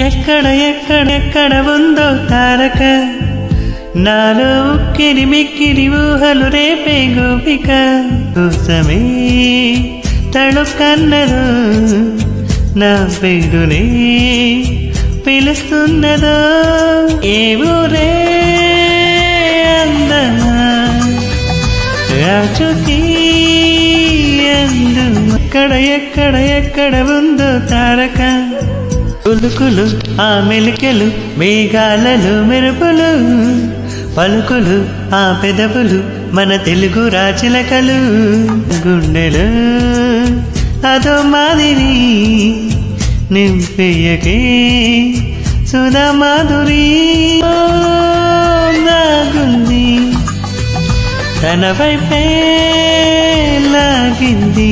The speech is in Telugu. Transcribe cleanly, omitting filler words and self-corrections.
ఎక్కడ ఎక్కడ ఎక్కడ ఉందో తారక నాలో ఉక్కిరి మిక్కిరి ఊహలు రేపే గోపిక కోసమే తళుకన్నదో నా పేరునే పిలుస్తున్నదో ఏ ఊరే అందమా రాచుకి అందు ఎక్కడ ఎక్కడ ఎక్కడ ఉందో తారక ఉలుకులు ఆ మెలికెలు మేఘాలలో మెరుపులు పలుకులు ఆ పెదవులు మన తెలుగు రాచిలకలు గుండెలు అదో మాదిరి నింపెయ్యకే సుధా మాధురి నాగుంది తన వైపే లాగింది.